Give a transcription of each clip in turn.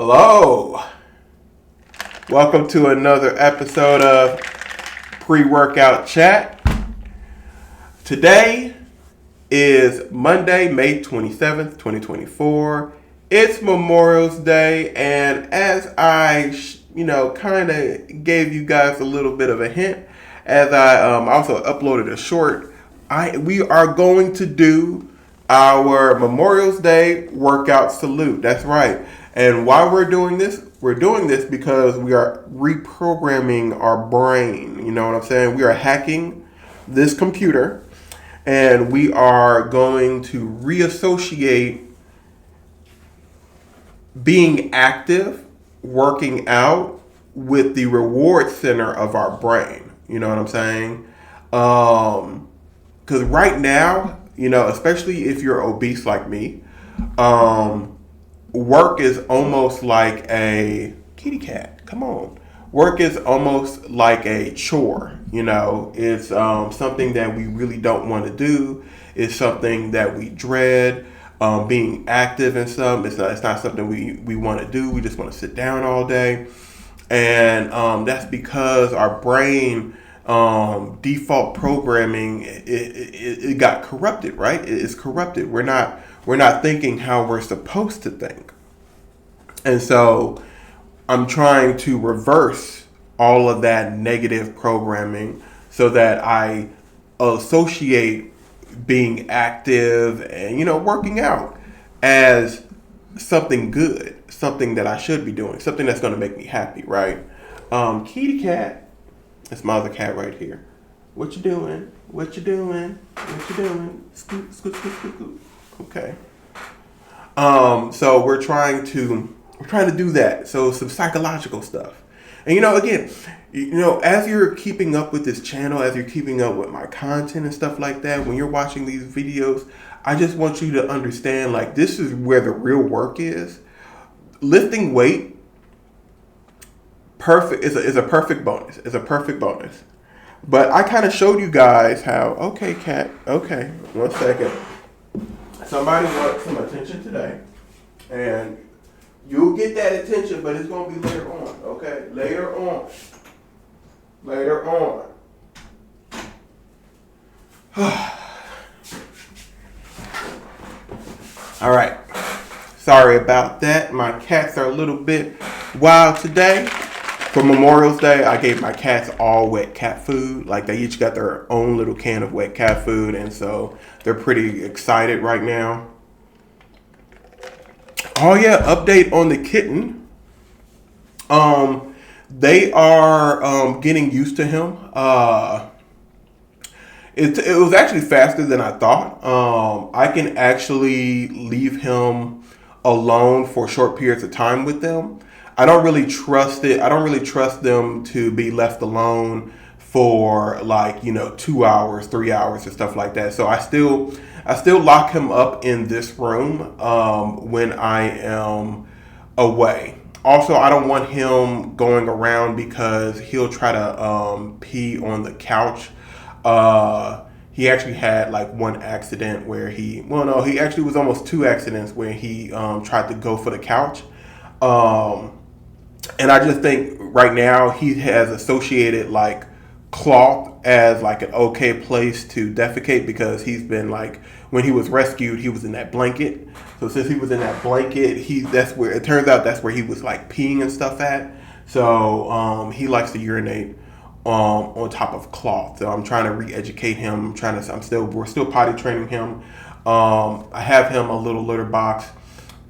Hello. Welcome to another episode of PreWorkout Chat. Today is Monday, May 27th, 2024. It's Memorial Day, and as I, kind of gave you guys a little bit of a hint, as I also uploaded a short, we are going to do our Memorial Day workout salute. That's right. And why we're doing this? We're doing this because we are reprogramming our brain. You know what I'm saying? We are hacking this computer, and we are going to reassociate being active, working out, with the reward center of our brain. You know what I'm saying? Because right now, especially if you're obese like me, work is almost like a kitty cat. Come on. Work is almost like a chore. It's something that we really don't want to do. It's something that we dread. Being active and stuff, it's not something we want to do. We just want to sit down all day. And that's because our brain default programming it got corrupted, right? It's corrupted. We're not thinking how we're supposed to think. And so I'm trying to reverse all of that negative programming so that I associate being active and, working out as something good, something that I should be doing, something that's going to make me happy, right? Kitty cat, that's my other cat right here. What you doing? What you doing? What you doing? Scoot, scoot, scoot, scoot, scoot. Okay. So we're trying to do that. So some psychological stuff. And again, as you're keeping up with this channel, as you're keeping up with my content and stuff like that, when you're watching these videos, I just want you to understand, like, this is where the real work is. Lifting weight, perfect is a perfect bonus. It's a perfect bonus. But I kind of showed you guys how. Okay, cat. Okay, 1 second. Somebody wants some attention today, and you'll get that attention, but it's going to be later on, okay? Later on. All right. Sorry about that. My cats are a little bit wild today. For Memorial Day, I gave my cats all wet cat food. Like, they each got their own little can of wet cat food, and so they're pretty excited right now. Oh yeah, update on the kitten. They are getting used to him. It was actually faster than I thought. I can actually leave him alone for short periods of time with them. I don't really trust it. I don't really trust them to be left alone for 2 hours, 3 hours, or stuff like that. So I still lock him up in this room when I am away. Also, I don't want him going around because he'll try to pee on the couch. He actually had one accident where he actually was almost 2 accidents where he tried to go for the couch. And I just think right now he has associated cloth as an okay place to defecate, because he's been when he was rescued, he was in that blanket. So since he was in that blanket, that's where it turns out that's where he was peeing and stuff at. So he likes to urinate on top of cloth. So I'm trying to re-educate him. We're still potty training him. I have him a little litter box,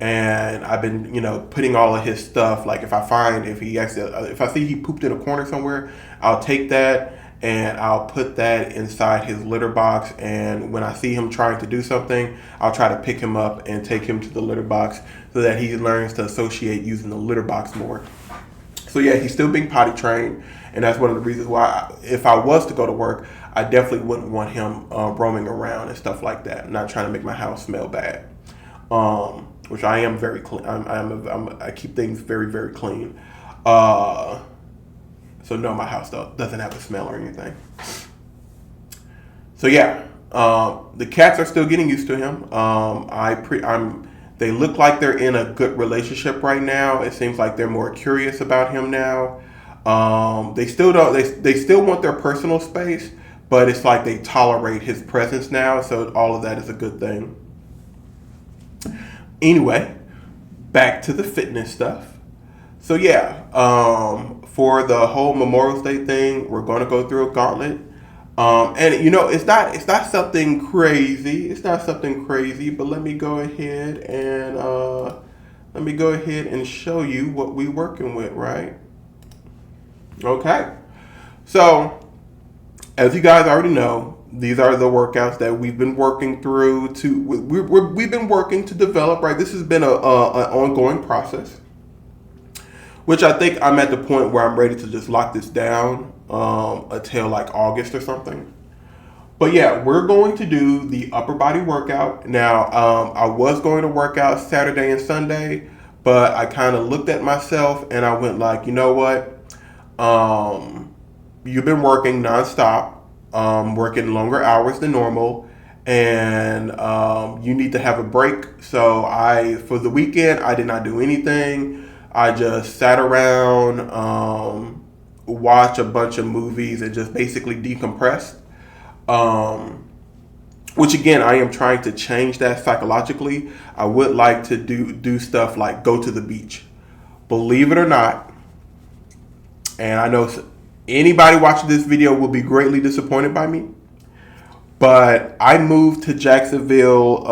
and I've been putting all of his stuff. If I see he pooped in a corner somewhere, I'll take that and I'll put that inside his litter box. And when I see him trying to do something, I'll try to pick him up and take him to the litter box so that he learns to associate using the litter box more. So yeah, he's still being potty trained, and that's one of the reasons why if I was to go to work, I definitely wouldn't want him roaming around and stuff like that. I'm not trying to make my house smell bad, which I am very clean. I keep things very, very clean. So no, my house doesn't have a smell or anything. So yeah, the cats are still getting used to him. I'm They look like they're in a good relationship right now. It seems like they're more curious about him now. They still don't. They still want their personal space, but it's like they tolerate his presence now. So all of that is a good thing. Anyway, back to the fitness stuff. So yeah, for the whole Memorial Day thing, we're going to go through a gauntlet. And you know, it's not something crazy. It's not something crazy, but let me go ahead and show you what we're working with, right? Okay. So, as you guys already know, these are the workouts that we've been working through we've been working to develop, right? This has been an ongoing process, which I think I'm at the point where I'm ready to just lock this down until like August or something. But yeah, we're going to do the upper body workout. Now, I was going to work out Saturday and Sunday, but I kind of looked at myself and I went like, you know what? You've been working nonstop, working longer hours than normal, and you need to have a break. So for the weekend, I did not do anything. I just sat around, watch a bunch of movies, and just basically decompressed. Which again, I am trying to change that psychologically. I would like to do stuff like go to the beach. Believe it or not, and I know anybody watching this video will be greatly disappointed by me, but I moved to Jacksonville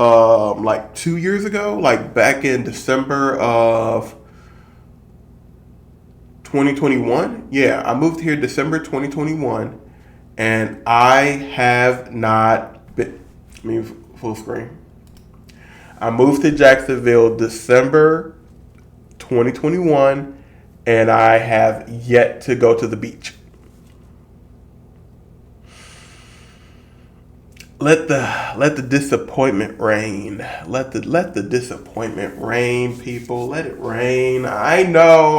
like 2 years ago, like back in December of 2021. Yeah, I moved here December 2021, and I have not been. I mean, full screen. I moved to Jacksonville December 2021, and I have yet to go to the beach. Let the disappointment reign. Let the disappointment reign, people. Let it rain. I know.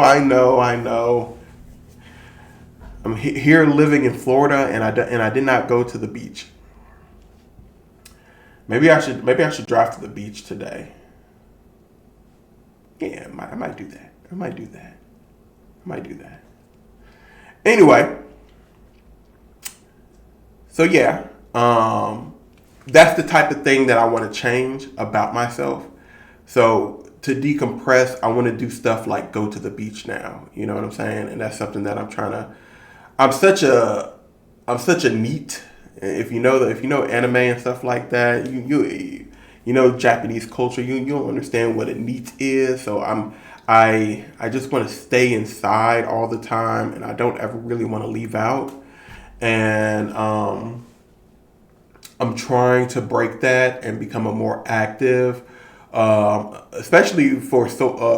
I'm here living in Florida, and I did not go to the beach. Maybe I should drive to the beach today. Yeah, I might do that. I might do that. Anyway, so yeah, that's the type of thing that I want to change about myself. So to decompress, I want to do stuff like go to the beach now. You know what I'm saying? And that's something that I'm such a neat. If you know anime and stuff like that, you know Japanese culture, you don't understand what a neat is. So I just want to stay inside all the time, and I don't ever really want to leave out. And I'm trying to break that and become a more active, especially for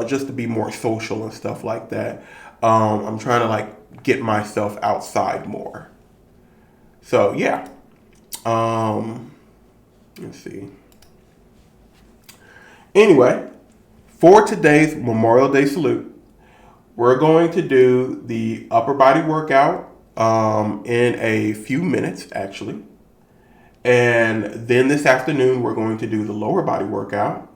just to be more social and stuff like that. I'm trying to like get myself outside more. So yeah, let's see. Anyway, for today's Memorial Day salute, we're going to do the upper body workout in a few minutes, actually. And then this afternoon, we're going to do the lower body workout.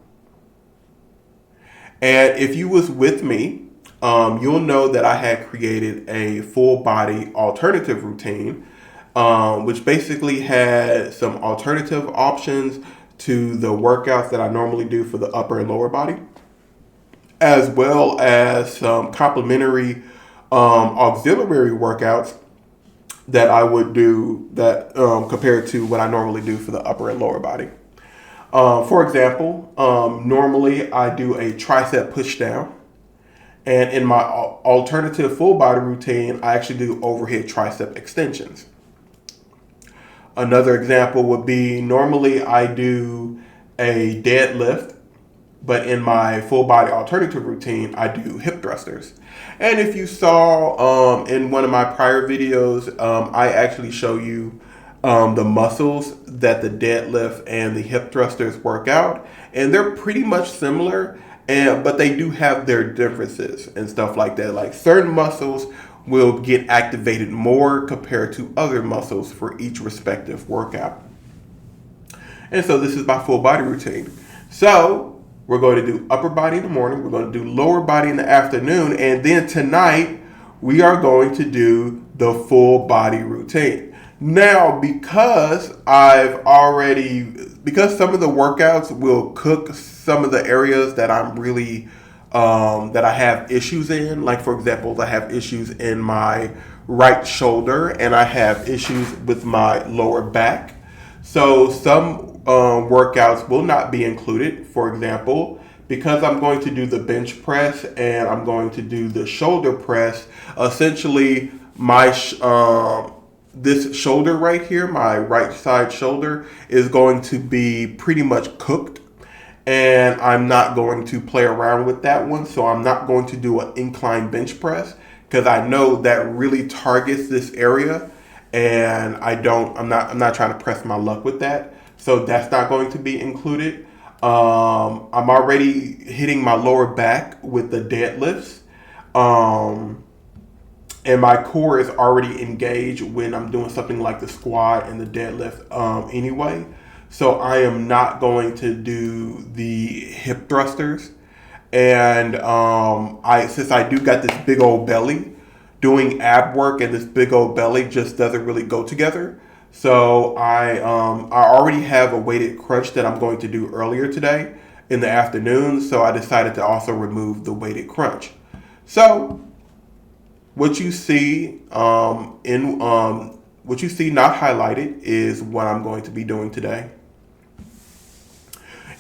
And if you was with me, you'll know that I had created a full body alternative routine, which basically had some alternative options to the workouts that I normally do for the upper and lower body, as well as some complementary auxiliary workouts that I would do that compared to what I normally do for the upper and lower body. For example, normally I do a tricep push down, and in my alternative full body routine, I actually do overhead tricep extensions. Another example would be normally I do a deadlift, but in my full body alternative routine, I do hip thrusters. And if you saw in one of my prior videos, I actually show you the muscles that the deadlift and the hip thrusters work out. And they're pretty much similar, but they do have their differences and stuff like that. Like certain muscles will get activated more compared to other muscles for each respective workout. And so this is my full body routine. So We're going to do upper body in the morning. We're going to do lower body in the afternoon. And then tonight, we are going to do the full body routine. Now, because some of the workouts will cook some of the areas that I'm really, that I have issues in. Like, for example, I have issues in my right shoulder and I have issues with my lower back. So some workouts will not be included. For example, because I'm going to do the bench press and I'm going to do the shoulder press, essentially this shoulder right here, my right side shoulder, is going to be pretty much cooked. And I'm not going to play around with that one. So I'm not going to do an incline bench press because I know that really targets this area. And I'm not trying to press my luck with that. So that's not going to be included. I'm already hitting my lower back with the deadlifts. And my core is already engaged when I'm doing something like the squat and the deadlift anyway. So I am not going to do the hip thrusters. And since I do got this big old belly, doing ab work and this big old belly just doesn't really go together. So I already have a weighted crunch that I'm going to do earlier today in the afternoon. So I decided to also remove the weighted crunch. So what you see not highlighted is what I'm going to be doing today.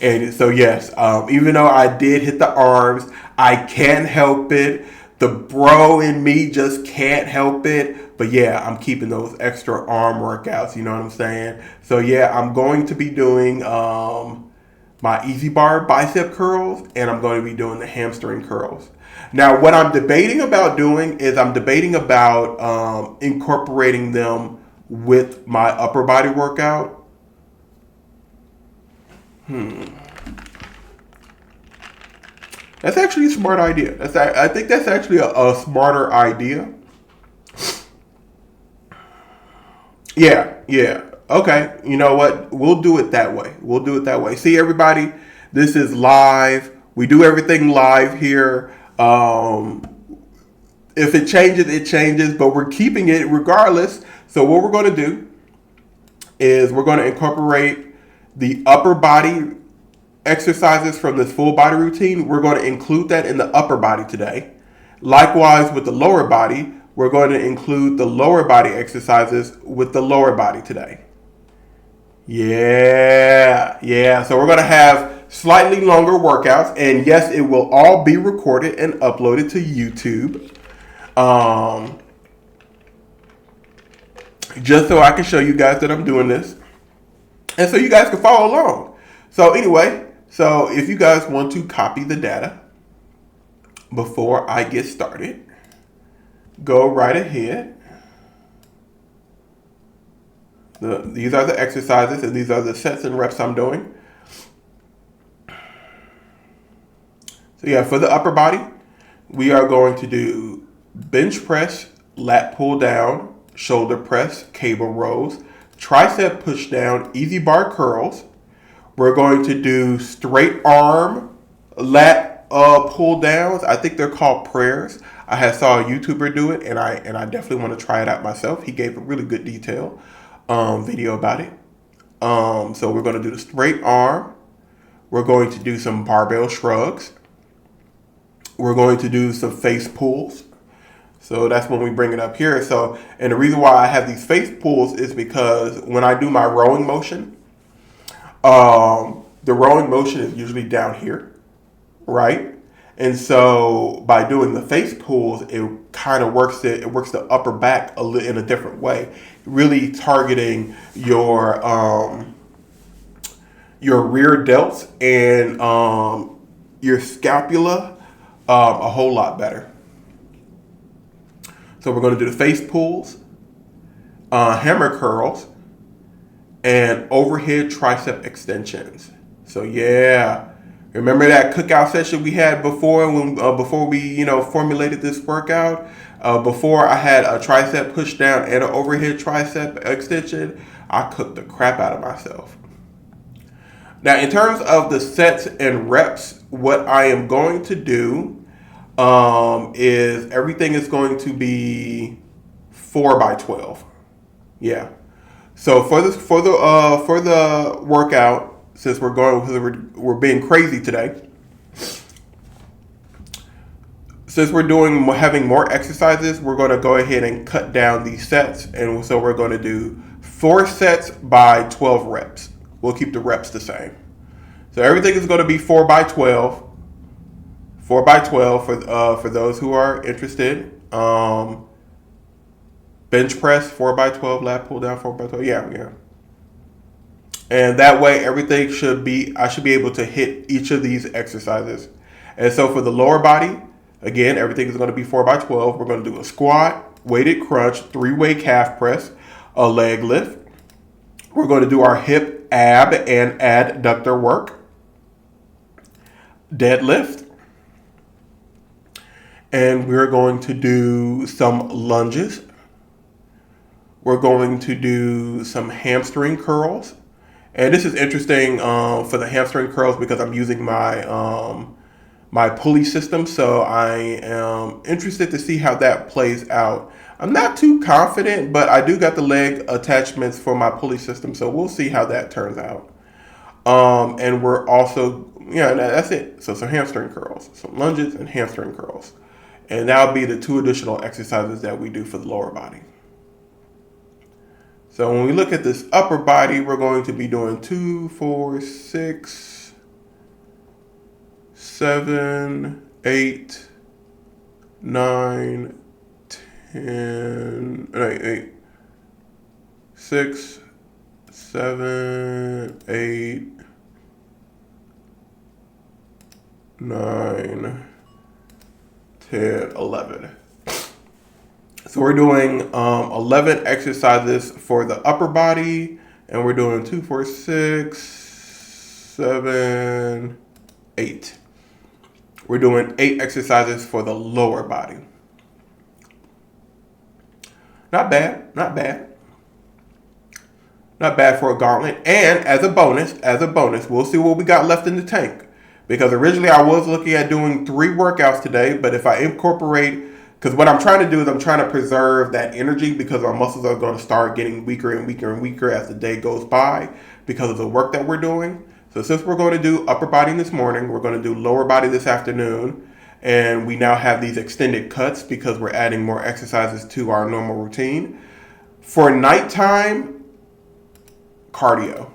And so yes, even though I did hit the arms, I can't help it. The bro in me just can't help it. But yeah, I'm keeping those extra arm workouts, you know what I'm saying? So yeah, I'm going to be doing my easy bar bicep curls, and I'm going to be doing the hamstring curls. Now, what I'm debating about doing is incorporating them with my upper body workout. That's actually a smart idea. I think that's actually a smarter idea. Yeah. Okay, you know what? We'll do it that way. See, everybody, this is live. We do everything live here. If it changes, it changes, but we're keeping it regardless. So what we're going to do is we're going to incorporate the upper body exercises from this full body routine. We're going to include that in the upper body today. Likewise with the lower body, we're going to include the lower body exercises with the lower body today. Yeah. So we're going to have slightly longer workouts, and yes, it will all be recorded and uploaded to YouTube. Just so I can show you guys that I'm doing this, and so you guys can follow along. So anyway, if you guys want to copy the data before I get started, go right ahead. These are the exercises, and these are the sets and reps I'm doing. So yeah, for the upper body, we are going to do bench press, lat pull down, shoulder press, cable rows, tricep push down, easy bar curls. We're going to do straight arm lat pull downs. I think they're called prayers. I saw a YouTuber do it, and I definitely want to try it out myself. He gave a really good detail video about it. So we're going to do the straight arm. We're going to do some barbell shrugs. We're going to do some face pulls. So that's when we bring it up here. So, and the reason why I have these face pulls is because when I do my rowing motion, the rowing motion is usually down here, right? And so by doing the face pulls, it kind of works the upper back in a different way, really targeting your rear delts and your scapula a whole lot better. So we're going to do the face pulls, hammer curls, and overhead tricep extensions. So yeah, remember that cookout session we had before we formulated this workout? Before I had a tricep push down and an overhead tricep extension, I cooked the crap out of myself. Now, in terms of the sets and reps, what I am going to do is everything is going to be 4x12. Yeah. So for the workout, since we're being crazy today, since we're having more exercises, we're going to go ahead and cut down these sets, and so we're going to do 4 sets by 12 reps. We'll keep the reps the same. So everything is going to be 4x12. 4x12 for those who are interested. Bench press 4x12, lat pull down 4x12. Yeah. And that way, everything I should be able to hit each of these exercises. And so for the lower body, again, everything is going to be 4x12. We're going to do a squat, weighted crunch, 3-way calf press, a leg lift. We're going to do our hip, ab, and adductor work, deadlift, and we're going to do some lunges. We're going to do some hamstring curls. And this is interesting for the hamstring curls because I'm using my pulley system, so I am interested to see how that plays out. I'm not too confident, but I do got the leg attachments for my pulley system, so we'll see how that turns out. And we're also, that's it. So some hamstring curls, some lunges and hamstring curls. And that'll be the 2 additional exercises that we do for the lower body. So when we look at this upper body, we're going to be doing 2, 4, 6, 7, 8, 9, 10, 8, 6, 7, 8, 9, 10, 11. So we're doing 11 exercises for the upper body, and we're doing 2, 4, 6, 7, 8. We're doing 8 exercises for the lower body. Not bad. Not bad for a gauntlet. And as a bonus, we'll see what we got left in the tank. Because originally I was looking at doing 3 workouts today, but if I incorporate, because what I'm trying to do is I'm trying to preserve that energy because our muscles are going to start getting weaker and weaker and weaker as the day goes by because of the work that we're doing. So since we're going to do upper body this morning, we're going to do lower body this afternoon, and we now have these extended cuts because we're adding more exercises to our normal routine. For nighttime, cardio.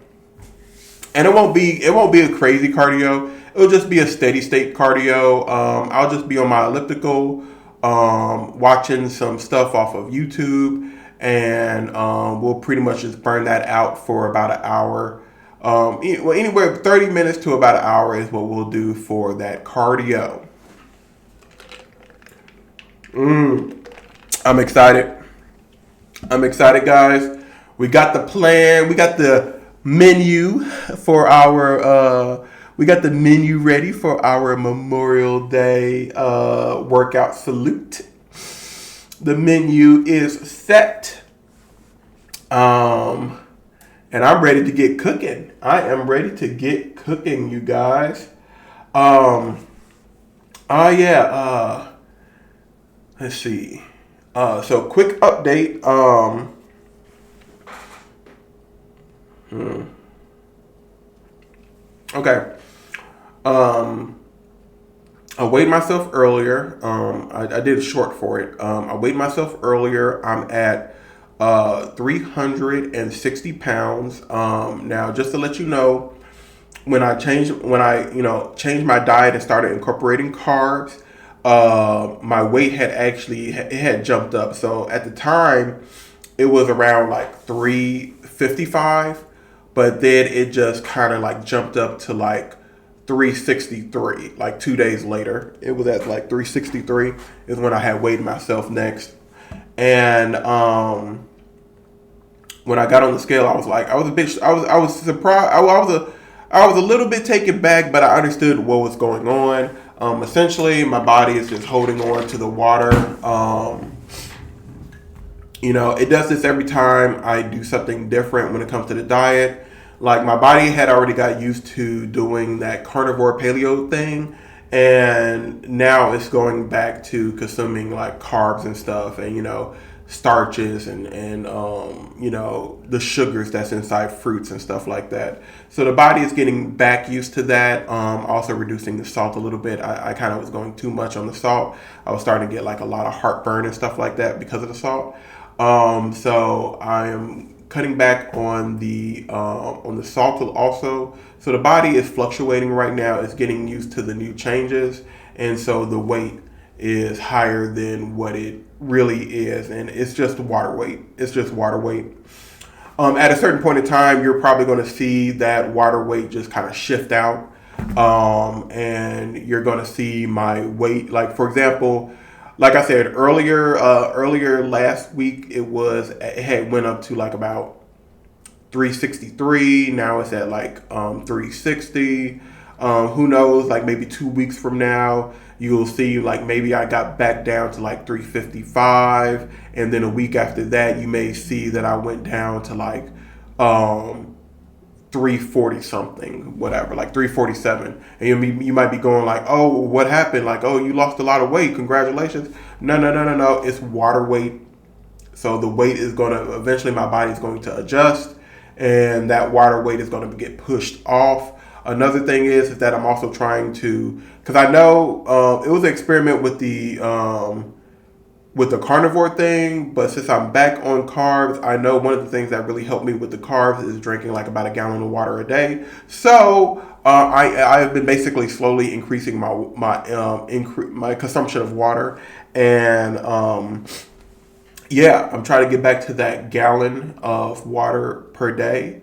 And it won't be a crazy cardio. It'll just be a steady state cardio. I'll just be on my elliptical, watching some stuff off of YouTube, and we'll pretty much just burn that out for about an hour. Anywhere 30 minutes to about an hour is what we'll do for that cardio. I'm excited, guys. We got the plan. We got the menu for our. We got the menu ready for our Memorial Day workout salute. The menu is set. And I'm ready to get cooking. I am ready to get cooking, you guys. Let's see. So quick update. Okay. I weighed myself earlier. I did a short for it. I weighed myself earlier. I'm at 360 pounds. Now, just to let you know, when I changed my diet and started incorporating carbs, my weight had jumped up. So at the time, it was around like 355, but then it just kind of like jumped up to like 363. Like 2 days later, it was at like 363 is when I had weighed myself next. And when I got on the scale, I was surprised. I was a little bit taken back, but I understood what was going on. Essentially, my body is just holding on to the water. It does this every time I do something different when it comes to the diet. like my body had already got used to doing that carnivore paleo thing, and now it's going back to consuming like carbs and stuff, and starches and the sugars that's inside fruits and stuff like that. So the body is getting back used to that. Also reducing the salt a little bit. I kind of was going too much on the salt. I was starting to get like a lot of heartburn and stuff like that because of the salt. So I am cutting back on the salt also. So the body is fluctuating right now. It's getting used to the new changes, and so the weight is higher than what it really is, and it's just water weight. It's just water weight. At a certain point in time, you're probably going to see that water weight just kind of shift out, and you're going to see my weight. Like for example, like I said earlier last week, it had went up to like about 363. Now it's at like 360. Who knows? Like maybe 2 weeks from now, you'll see like maybe I got back down to like 355, and then a week after that, you may see that I went down to like 340 something, whatever, like 347. And you might be going like, oh, what happened? Like, oh, you lost a lot of weight. Congratulations. No. It's water weight. So the weight is going to, eventually my body is going to adjust, and that water weight is going to get pushed off. Another thing is that I'm also trying to, because I know it was an experiment with the carnivore thing, but since I'm back on carbs, I know one of the things that really helped me with the carbs is drinking like about a gallon of water a day. So I have been basically slowly increasing my consumption of water, and I'm trying to get back to that gallon of water per day.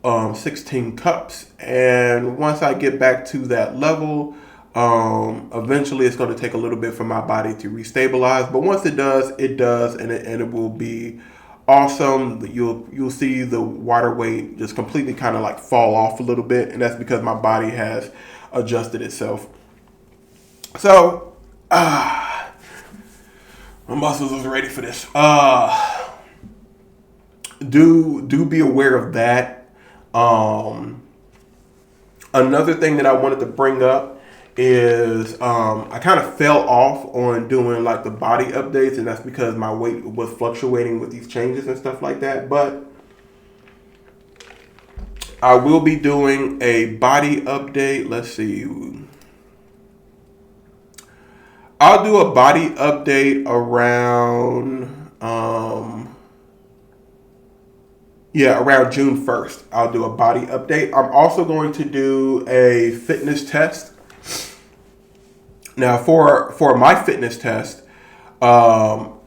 16 cups, and once I get back to that level, eventually it's going to take a little bit for my body to restabilize, but once it does, and it will be awesome. You'll see the water weight just completely kind of like fall off a little bit, and that's because my body has adjusted itself. So my muscles is ready for this. Do be aware of that. Another thing that I wanted to bring up is I kind of fell off on doing like the body updates, and that's because my weight was fluctuating with these changes and stuff like that. But I will be doing a body update. Let's see. I'll do a body update around around June 1st. I'll do a body update. I'm also going to do a fitness test. Now, for my fitness test, I'm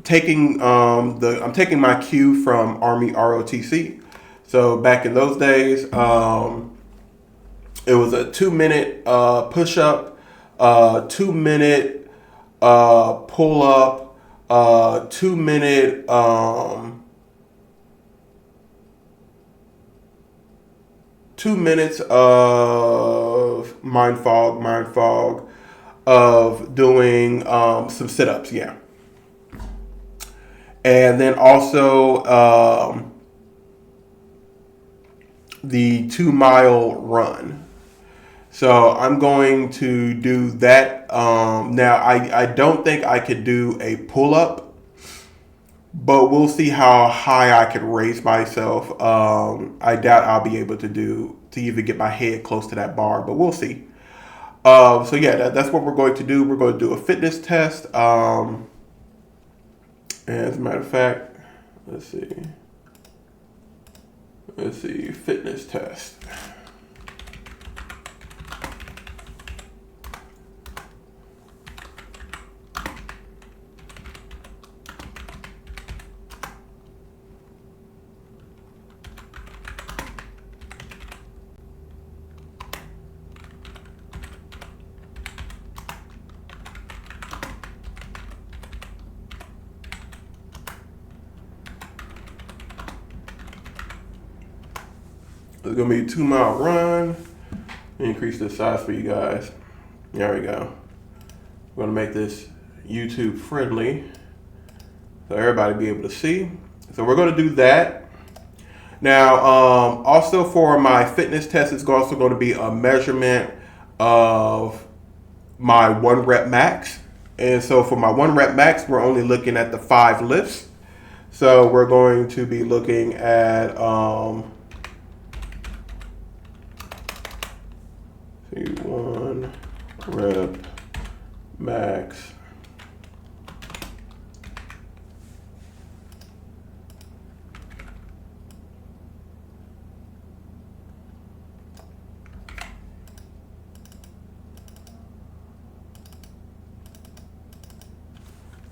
taking my cue from Army ROTC. So back in those days, it was a 2-minute push-up, 2-minute pull-up, 2-minute 2 minutes of mind fog of doing some sit-ups, and then also the 2-mile run. So I'm going to do that. Now I don't think I could do a pull-up, but we'll see how high I could raise myself. I doubt I'll be able to even get my head close to that bar, but we'll see. That's what we're going to do. We're going to do a fitness test. And as a matter of fact, let's see, fitness test. It's going to be a 2-mile run. Increase the size for you guys. There we go. We're going to make this YouTube friendly so everybody be able to see. So we're going to do that. Now, also for my fitness test, it's also going to be a measurement of my 1 rep max. And so for my 1 rep max, we're only looking at the 5 lifts. So we're going to be looking at 1 rep max.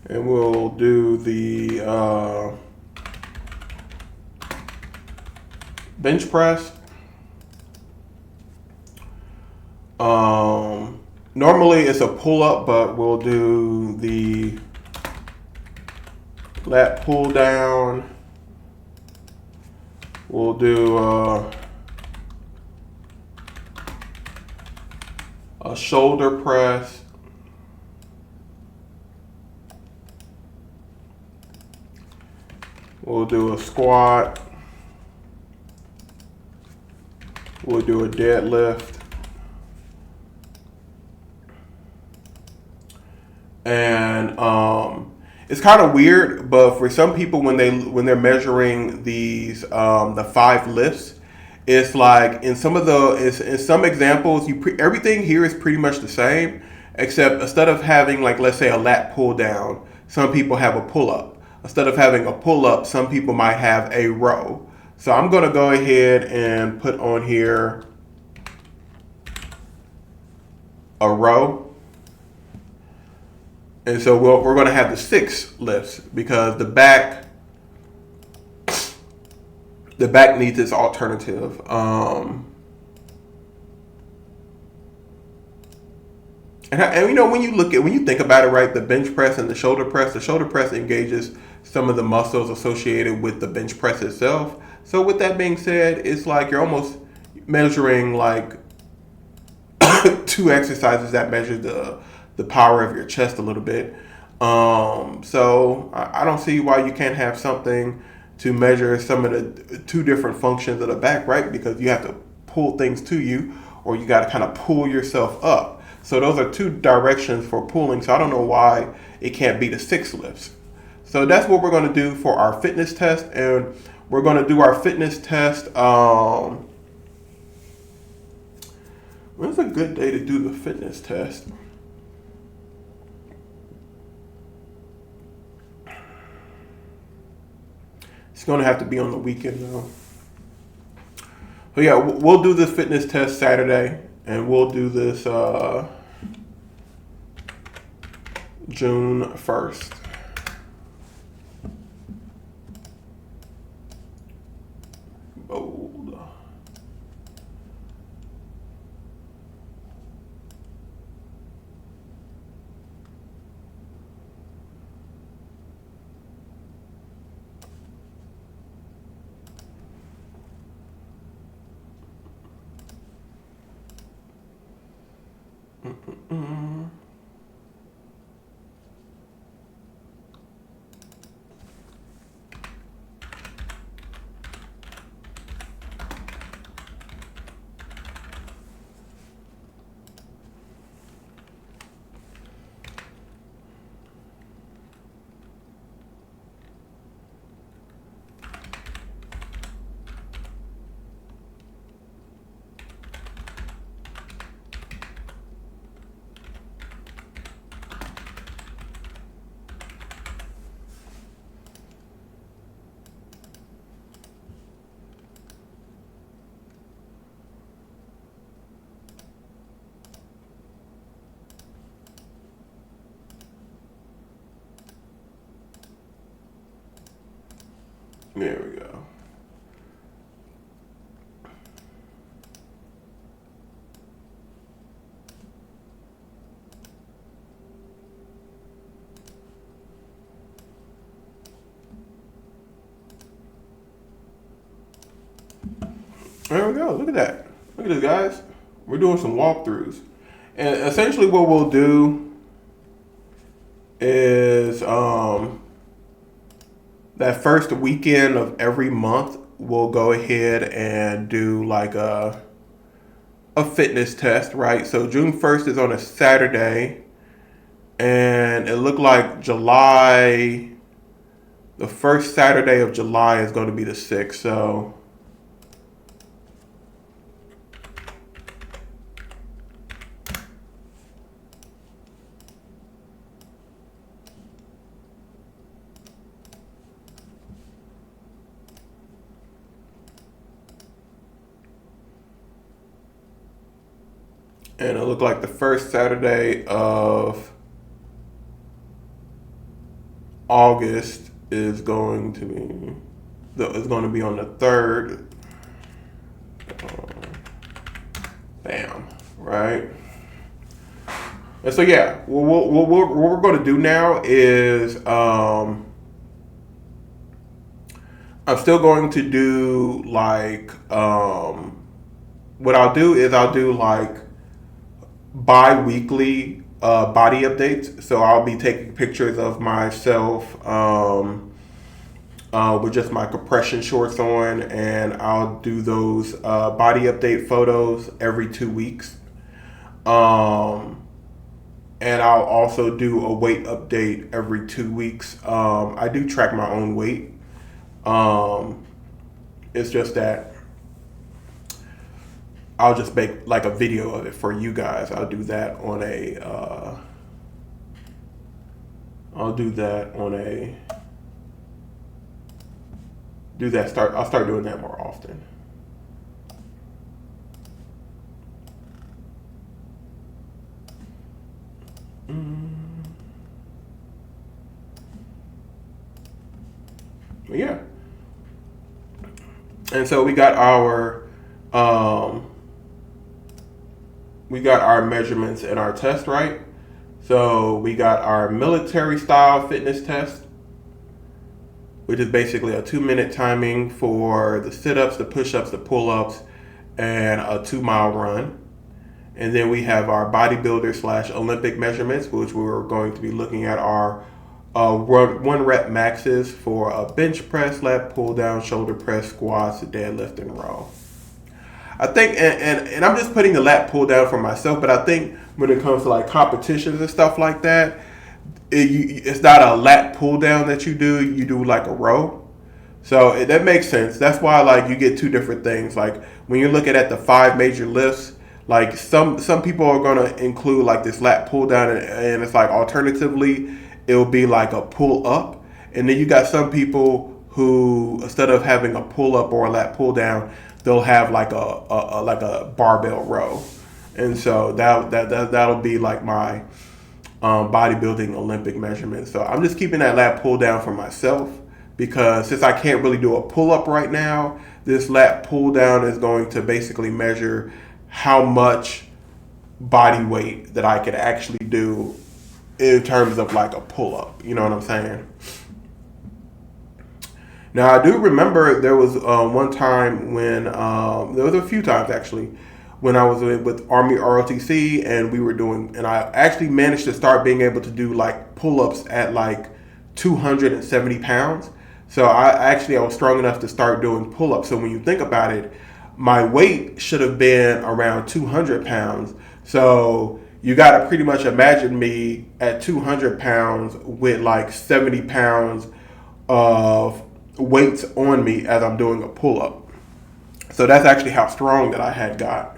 And we'll do the bench press. Normally it's a pull-up, but we'll do the lat pull down. We'll do a shoulder press. We'll do a squat. We'll do a deadlift. And it's kind of weird, but for some people, when they're measuring these the 5 lifts, it's like in some examples, everything here is pretty much the same, except instead of having, like, let's say a lat pull down, some people have a pull up. Instead of having a pull up, some people might have a row. So I'm gonna go ahead and put on here a row. And so we're going to have the 6 lifts because the back needs its alternative. And you know, when you think about it, right, the bench press and the shoulder press engages some of the muscles associated with the bench press itself. So with that being said, it's like you're almost measuring like 2 exercises that measure the power of your chest a little bit. So I don't see why you can't have something to measure some of the 2 different functions of the back, right? Because you have to pull things to you, or you got to kind of pull yourself up. So those are 2 directions for pulling. So I don't know why it can't be the 6 lifts. So that's what we're going to do for our fitness test. And we're going to do our fitness test. When's a good day to do the fitness test? It's going to have to be on the weekend, though. So yeah, we'll do this fitness test Saturday, and we'll do this June 1st. Bold. There we go. There we go. Look at that. Look at this, guys. We're doing some walkthroughs. And essentially what we'll do is that first weekend of every month, we'll go ahead and do like a fitness test, right? So June 1st is on a Saturday, and it looked like the first Saturday of July is going to be the 6th. So and it looked like the first Saturday of August is going to be on the 3rd. Bam, right? And so yeah, what we're going to do now is I'm still going to do like what I'll do is I'll do like bi-weekly body updates. So I'll be taking pictures of myself with just my compression shorts on, and I'll do those body update photos every 2 weeks. And I'll also do a weight update every 2 weeks. I do track my own weight. It's just that I'll just make like a video of it for you guys. I'll do that on a. I'll start doing that more often. Yeah. And so we got our measurements in our test, right? So we got our military style fitness test, which is basically a 2-minute timing for the sit-ups, the push-ups, the pull-ups, and a 2-mile run. And then we have our bodybuilder / Olympic measurements, which we're going to be looking at our 1 rep maxes for a bench press, lat pull down, shoulder press, squats, deadlift, and row. I think, and I'm just putting the lat pull down for myself, but I think when it comes to like competitions and stuff like that, it's not a lat pull down that you do like a row. So that makes sense. That's why like you get 2 different things. Like when you're looking at the 5 major lifts, like some people are going to include like this lat pull down, and it's like alternatively it'll be like a pull up, and then you got some people who instead of having a pull up or a lat pull down, they'll have like a barbell row. And so that'll be like my bodybuilding Olympic measurement. So I'm just keeping that lat pull down for myself, because since I can't really do a pull up right now, this lat pull down is going to basically measure how much body weight that I could actually do in terms of like a pull up. You know what I'm saying? Now I do remember there was one time when there was a few times actually when I was with Army ROTC, and we were doing, and I actually managed to start being able to do like pull-ups at like 270 pounds. So I was strong enough to start doing pull-ups. So when you think about it, my weight should have been around 200 pounds. So you got to pretty much imagine me at 200 pounds with like 70 pounds of weights on me as I'm doing a pull-up. So that's actually how strong that I had got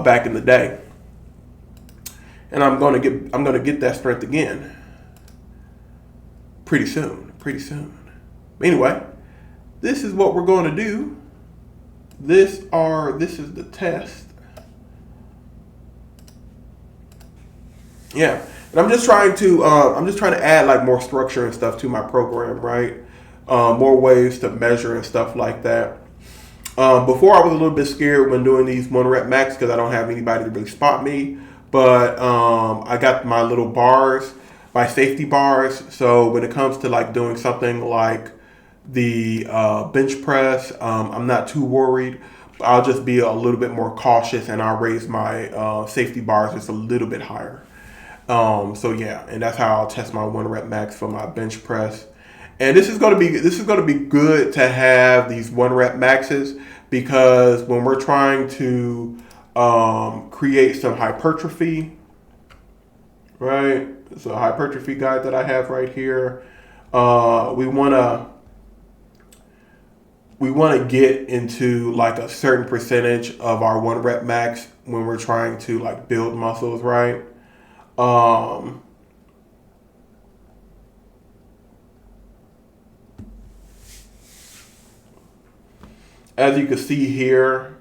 back in the day. And I'm gonna get that strength again pretty soon. Anyway, this is what we're going to do. This is the test. Yeah, and I'm just trying to add like more structure and stuff to my program, right? More ways to measure and stuff like that. Before I was a little bit scared when doing these 1 rep max because I don't have anybody to really spot me. But I got my little bars, my safety bars. So when it comes to like doing something like the bench press, I'm not too worried. I'll just be a little bit more cautious, and I'll raise my safety bars just a little bit higher. So yeah, and that's how I'll test my 1 rep max for my bench press. And this is going to be good to have these 1 rep maxes, because when we're trying to create some hypertrophy, right? So a hypertrophy guide that I have right here. We want to get into like a certain percentage of our 1 rep max when we're trying to like build muscles, right? As you can see here,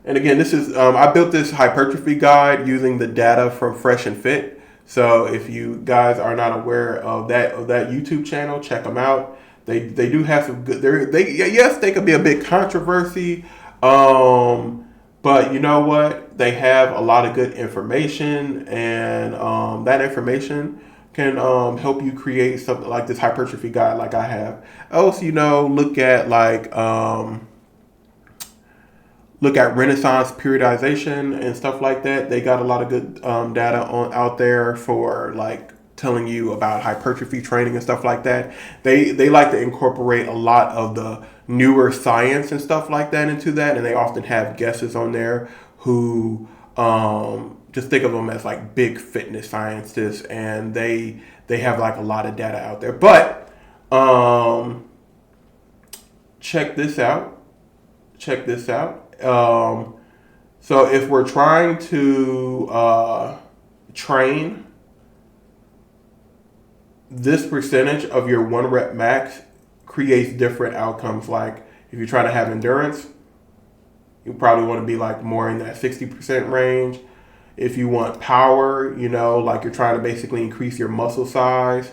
and again, this is I built this hypertrophy guide using the data from Fresh and Fit. So if you guys are not aware of that YouTube channel, check them out. They do have some good. Yes, they could be a bit controversy, but you know what? They have a lot of good information, and that information can help you create something like this hypertrophy guide, like I have. Also, look at Renaissance periodization and stuff like that. They got a lot of good data out there for like telling you about hypertrophy training and stuff like that. They like to incorporate a lot of the newer science and stuff like that into that, and they often have guests on there who just think of them as like big fitness scientists, and they have like a lot of data out there. But check this out. So if we're trying to train, this percentage of your 1 rep max creates different outcomes. Like if you're trying to have endurance, you probably want to be like more in that 60% range. If you want power, like you're trying to basically increase your muscle size,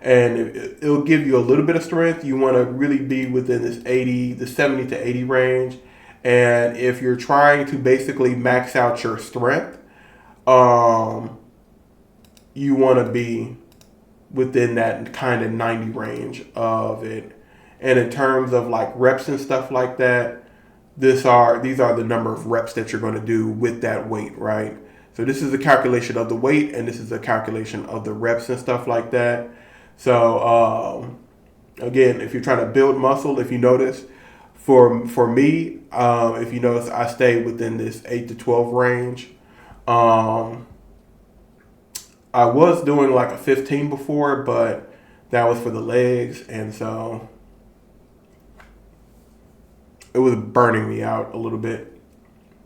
and it'll give you a little bit of strength, you want to really be within the 70 to 80 range. And if you're trying to basically max out your strength, you want to be within that kind of 90 range of it. And in terms of like reps and stuff like that, these are the number of reps that you're going to do with that weight, right? So this is a calculation of the weight, and this is a calculation of the reps and stuff like that. So again, if you're trying to build muscle, if you notice, for me, if you notice, I stay within this 8 to 12 range. I was doing like a 15 before, but that was for the legs, and so it was burning me out a little bit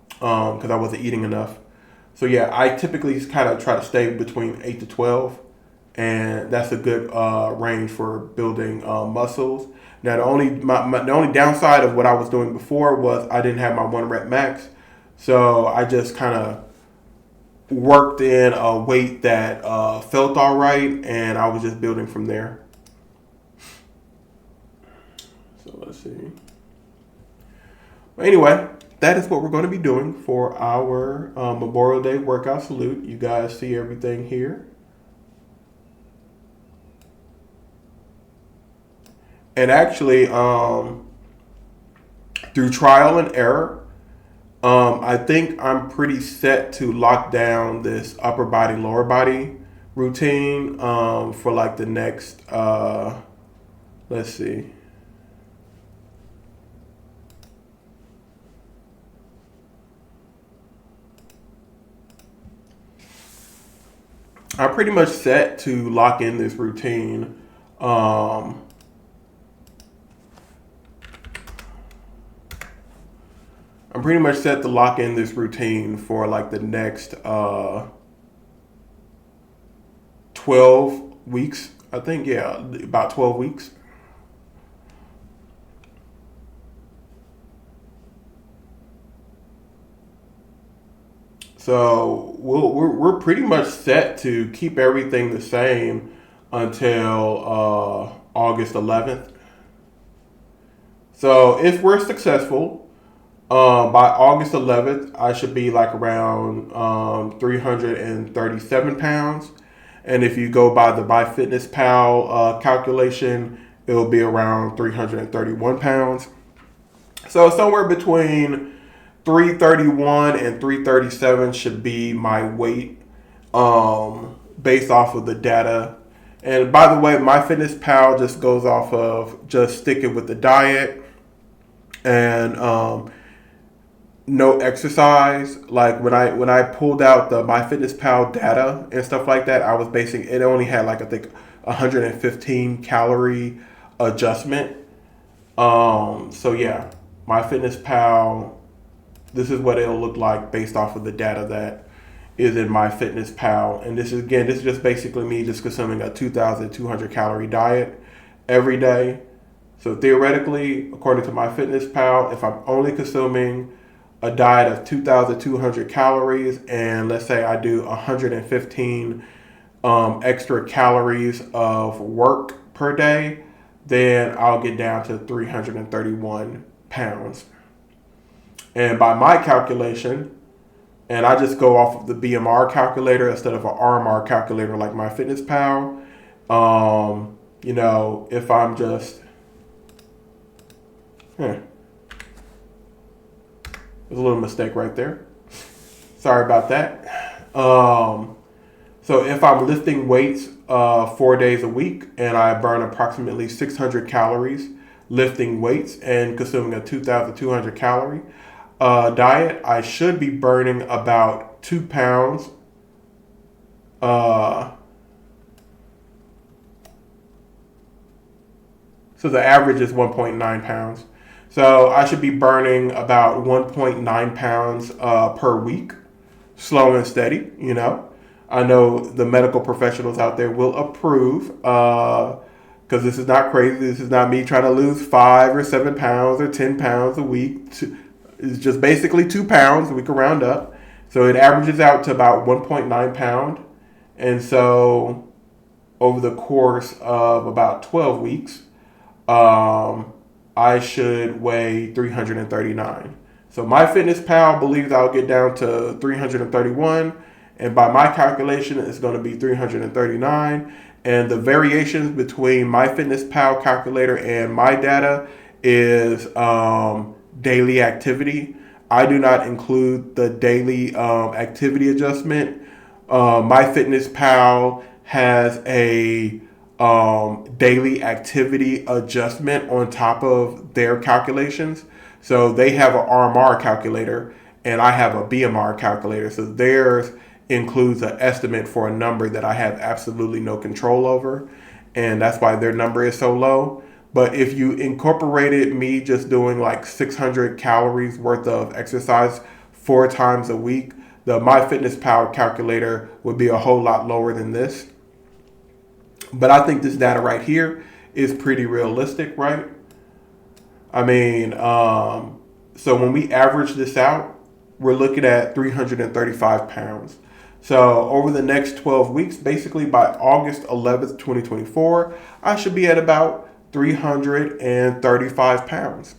because I wasn't eating enough. So yeah, I typically kind of try to stay between 8 to 12, and that's a good range for building muscles. Now the only downside of what I was doing before was I didn't have my 1 rep max, so I just kind of worked in a weight that felt all right, and I was just building from there. So let's see. But anyway, that is what we're going to be doing for our Memorial Day workout salute. You guys see everything here. And actually, through trial and error, I think I'm pretty set to lock down this upper body, lower body routine for like the next, let's see. I'm pretty much set to lock in this routine. I'm pretty much set to lock in this routine for like the next 12 weeks. I think, yeah, about 12 weeks. So we're pretty much set to keep everything the same until August 11th. So if we're successful, by August 11th, I should be like around 337 pounds. And if you go by the MyFitnessPal calculation, it'll be around 331 pounds. So somewhere between 331 and 337 should be my weight based off of the data. And by the way, MyFitnessPal just goes off of just sticking with the diet and no exercise. Like when I pulled out the MyFitnessPal data and stuff like that, I was basing it only had like I think 115 calorie adjustment. So yeah, MyFitnessPal. This is what it'll look like based off of the data that is in MyFitnessPal. And this is just basically me just consuming a 2,200 calorie diet every day. So theoretically, according to MyFitnessPal, if I'm only consuming a diet of 2,200 calories, and let's say I do 115 extra calories of work per day, then I'll get down to 331 pounds. And by my calculation, and I just go off of the BMR calculator instead of an RMR calculator like MyFitnessPal. If I'm just, there's a little mistake right there. Sorry about that. So if I'm lifting weights 4 days a week and I burn approximately 600 calories lifting weights and consuming a 2,200 calorie diet, I should be burning about 2 pounds. So the average is 1.9 pounds. So I should be burning about 1.9 pounds per week, slow and steady, I know the medical professionals out there will approve because this is not crazy. This is not me trying to lose 5 or 7 pounds or 10 pounds a week. It's just basically 2 pounds. We can round up. So it averages out to about 1.9 pound. And so over the course of about 12 weeks, I should weigh 339. So MyFitnessPal believes I'll get down to 331. And by my calculation, it's going to be 339. And the variations between MyFitnessPal calculator and my data is daily activity. I do not include the daily activity adjustment. MyFitnessPal has a daily activity adjustment on top of their calculations. So they have an RMR calculator and I have a BMR calculator. So theirs includes an estimate for a number that I have absolutely no control over. And that's why their number is so low. But if you incorporated me just doing like 600 calories worth of exercise 4 times a week, the MyFitnessPal calculator would be a whole lot lower than this. But I think this data right here is pretty realistic, right? I mean, so when we average this out, we're looking at 335 pounds. So over the next 12 weeks, basically by August 11th, 2024, I should be at about 335 pounds.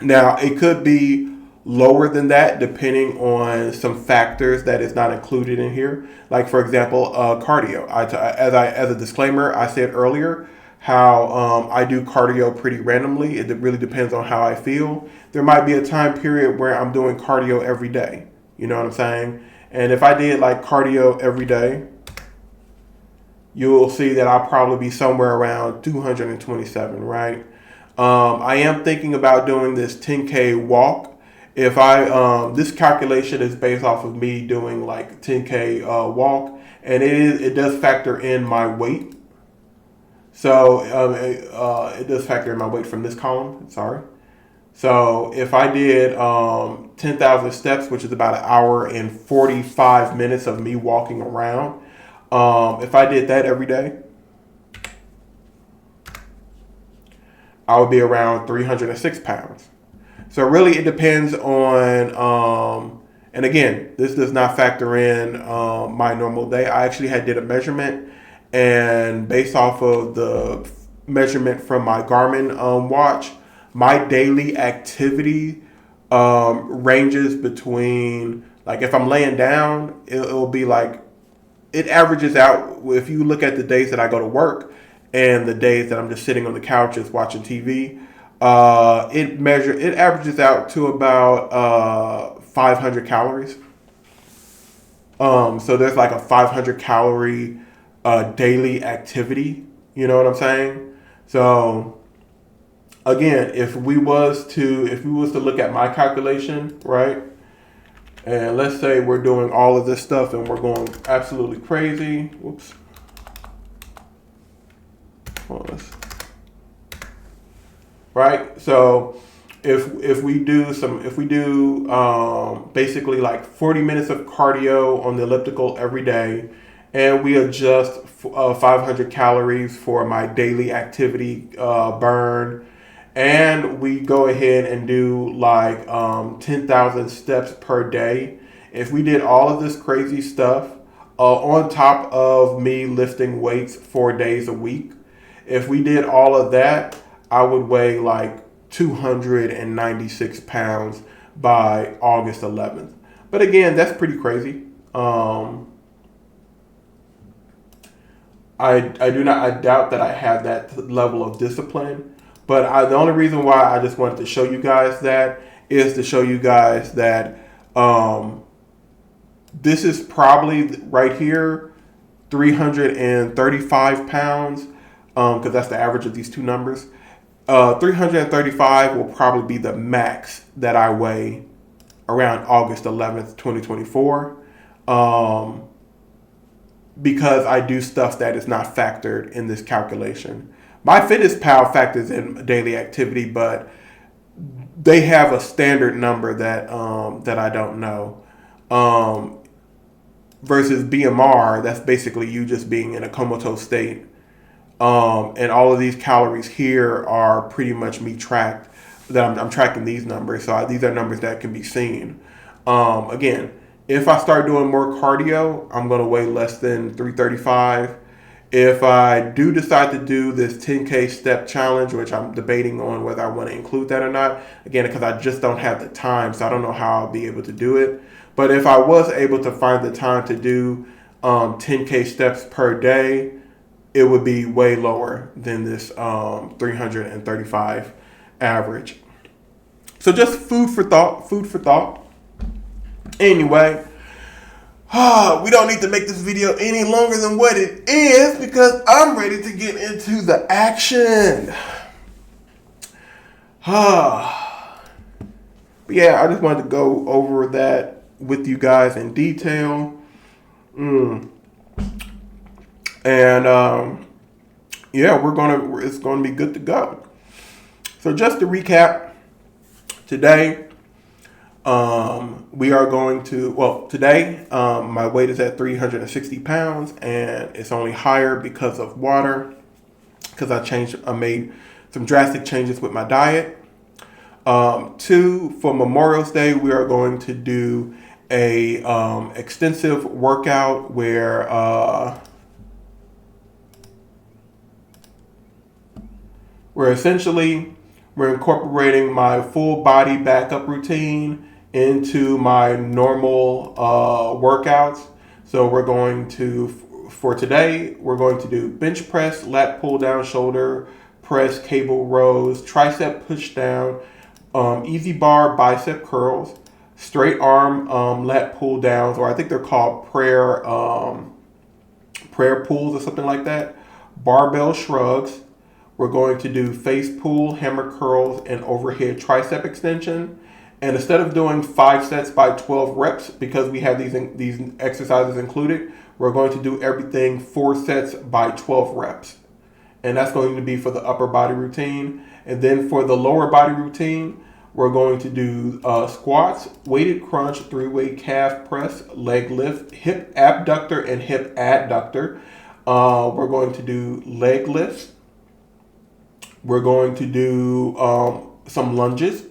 Now, it could be lower than that depending on some factors that is not included in here. Like, for example, cardio. As a disclaimer, I said earlier how I do cardio pretty randomly. It really depends on how I feel. There might be a time period where I'm doing cardio every day. You know what I'm saying? And if I did like cardio every day, you'll see that I'll probably be somewhere around 227, right? I am thinking about doing this 10K walk. If this calculation is based off of me doing like 10K walk, and it does factor in my weight. So it does factor in my weight from this column. Sorry. So if I did 10,000 steps, which is about an hour and 45 minutes of me walking around, if I did that every day, I would be around 306 pounds. So really it depends on, and again, this does not factor in my normal day. I actually did a measurement, and based off of the measurement from my Garmin watch, my daily activity ranges between, like if I'm laying down, it'll be like, it averages out, if you look at the days that I go to work and the days that I'm just sitting on the couch just watching TV, it averages out to about 500 calories. So there's like a 500 calorie daily activity. You know what I'm saying? So again, if we was to look at my calculation, right? And let's say we're doing all of this stuff and we're going absolutely crazy. Whoops. Right? So if we do basically like 40 minutes of cardio on the elliptical every day, and we adjust 500 calories for my daily activity burn, and we go ahead and do like 10,000 steps per day. If we did all of this crazy stuff on top of me lifting weights 4 days a week, if we did all of that, I would weigh like 296 pounds by August 11th. But again, that's pretty crazy. I doubt that I have that level of discipline. But the only reason why I just wanted to show you guys that is to show you guys that this is probably right here 335 pounds, because that's the average of these two numbers. 335 will probably be the max that I weigh around August 11th, 2024. Because I do stuff that is not factored in this calculation. My FitnessPal factors in daily activity, but they have a standard number that that I don't know. Versus BMR, that's basically you just being in a comatose state. And all of these calories here are pretty much me tracked. That I'm tracking these numbers, so these are numbers that can be seen. Again, if I start doing more cardio, I'm going to weigh less than 335. If I do decide to do this 10K step challenge, which I'm debating on whether I want to include that or not, again, because I just don't have the time, so I don't know how I'll be able to do it. But if I was able to find the time to do 10K steps per day, it would be way lower than this 335 average. So just food for thought. Anyway, we don't need to make this video any longer than what it is because I'm ready to get into the action. But yeah, I just wanted to go over that with you guys in detail. And yeah, it's gonna be good to go. So just to recap, today we are going to, today my weight is at 360 pounds and it's only higher because of water, because I made some drastic changes with my diet. 2, for Memorial's Day, we are going to do a extensive workout where essentially we're incorporating my full body backup routine into my normal workouts. So for today, we're going to do bench press, lat pull down, shoulder press, cable rows, tricep push down, easy bar bicep curls, straight arm lat pull downs, or I think they're called prayer pulls or something like that, barbell shrugs. We're going to do face pull, hammer curls, and overhead tricep extension. And instead of doing 5 sets by 12 reps, because we have these exercises included, we're going to do everything 4 sets by 12 reps. And that's going to be for the upper body routine. And then for the lower body routine, we're going to do squats, weighted crunch, 3-way calf press, leg lift, hip abductor, and hip adductor. We're going to do leg lifts. We're going to do some lunges.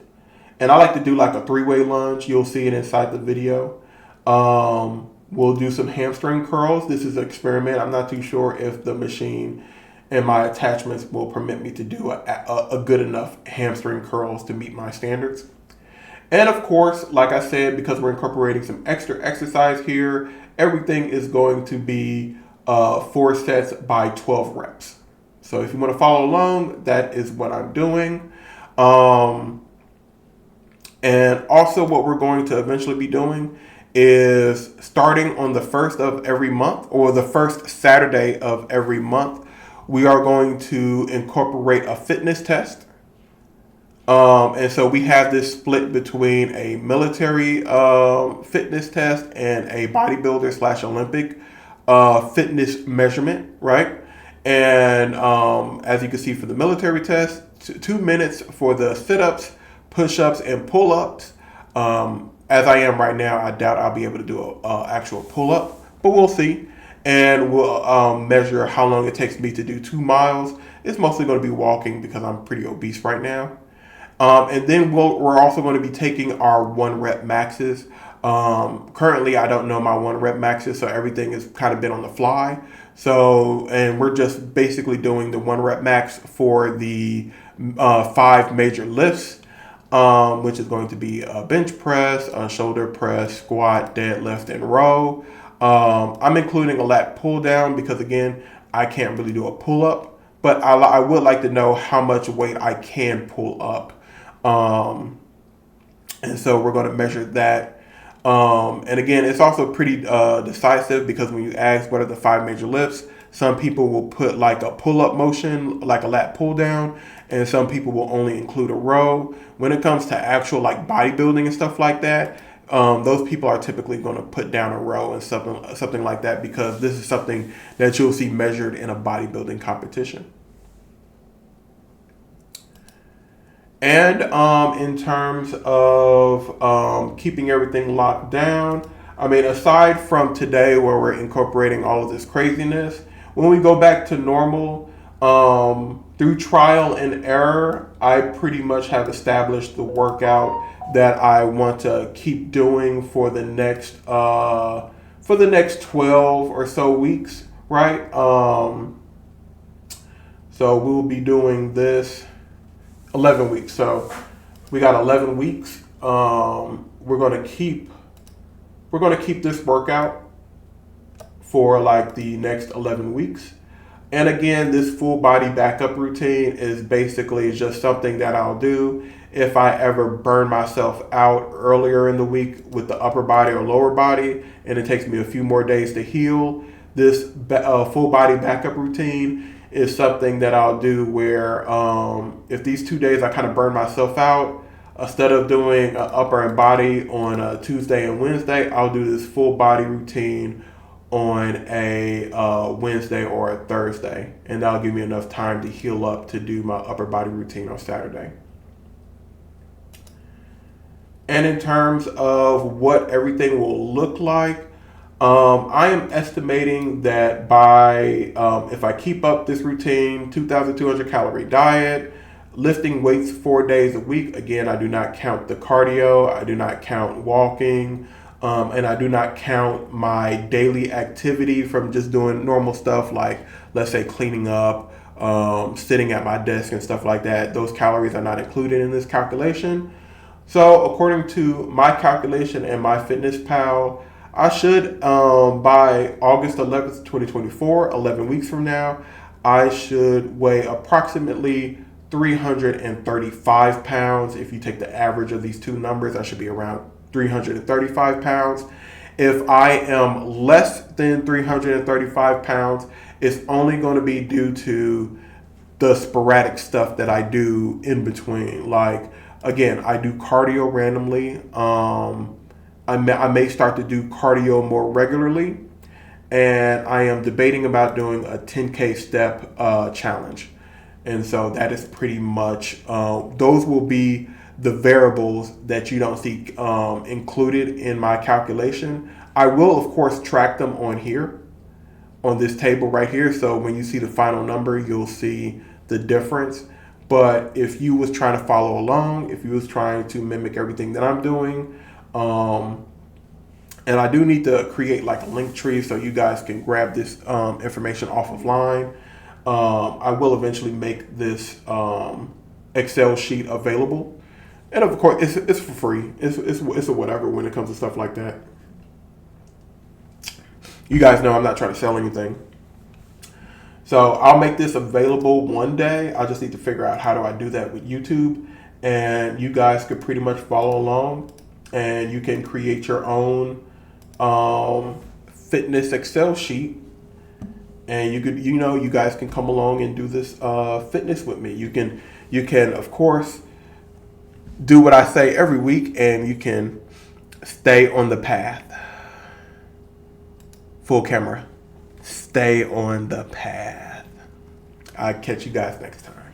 And I like to do like a 3-way lunge. You'll see it inside the video. We'll do some hamstring curls. This is an experiment. I'm not too sure if the machine and my attachments will permit me to do a good enough hamstring curls to meet my standards. And of course, like I said, because we're incorporating some extra exercise here, everything is going to be 4 sets by 12 reps. So if you want to follow along, that is what I'm doing. And also what we're going to eventually be doing is starting on the first of every month, or the first Saturday of every month, we are going to incorporate a fitness test. And so we have this split between a military fitness test and a bodybuilder slash Olympic fitness measurement, right? And as you can see for the military test, 2 minutes for the sit-ups, push-ups, and pull-ups. As I am right now, I doubt I'll be able to do an actual pull-up, but we'll see. And we'll measure how long it takes me to do 2 miles. It's mostly going to be walking because I'm pretty obese right now. And then we're also going to be taking our 1 rep maxes. Currently, I don't know my 1 rep maxes, so everything has kind of been on the fly. So, and we're just basically doing the 1 rep max for the 5 major lifts, which is going to be a bench press, a shoulder press, squat, deadlift, and row. I'm including a lat pull down because, again, I can't really do a pull up, but I would like to know how much weight I can pull up. And so we're going to measure that. And again, it's also pretty decisive because when you ask what are the 5 major lifts, some people will put like a pull-up motion, like a lat pull down, and some people will only include a row. When it comes to actual like bodybuilding and stuff like that, those people are typically going to put down a row and something like that because this is something that you'll see measured in a bodybuilding competition. And in terms of keeping everything locked down, I mean, aside from today where we're incorporating all of this craziness, when we go back to normal, through trial and error, I pretty much have established the workout that I want to keep doing for the next 12 or so weeks, right? So we'll be doing this 11 weeks. So we got 11 weeks. We're gonna keep this workout for like the next 11 weeks. And again, this full body backup routine is basically just something that I'll do if I ever burn myself out earlier in the week with the upper body or lower body, and it takes me a few more days to heal. This full body backup routine is something that I'll do where if these 2 days I kind of burn myself out, instead of doing upper and body on a Tuesday and Wednesday, I'll do this full body routine on a Wednesday or a Thursday, and that'll give me enough time to heal up to do my upper body routine on Saturday. And in terms of what everything will look like, I am estimating that by, if I keep up this routine, 2,200 calorie diet, lifting weights 4 days a week. Again, I do not count the cardio. I do not count walking. And I do not count my daily activity from just doing normal stuff like, let's say, cleaning up, sitting at my desk and stuff like that. Those calories are not included in this calculation. So according to my calculation and MyFitnessPal, I should, by August 11th, 2024, 11 weeks from now, I should weigh approximately 335 pounds. If you take the average of these two numbers, I should be around 335 pounds. If I am less than 335 pounds, it's only going to be due to the sporadic stuff that I do in between. Like, again, I do cardio randomly. I may start to do cardio more regularly, and I am debating about doing a 10K step challenge. And so that is pretty much, those will be the variables that you don't see included in my calculation. I will, of course, track them on here, on this table right here. So when you see the final number, you'll see the difference. But if you was trying to follow along, if you was trying to mimic everything that I'm doing, and I do need to create like a link tree so you guys can grab this information off of line. I will eventually make this Excel sheet available. And of course, it's for free. It's a whatever when it comes to stuff like that. You guys know I'm not trying to sell anything. So I'll make this available one day. I just need to figure out how do I do that with YouTube. And you guys could pretty much follow along. And you can create your own fitness Excel sheet, and you guys can come along and do this fitness with me. You can of course do what I say every week, and you can stay on the path. Full camera. Stay on the path. I'll catch you guys next time.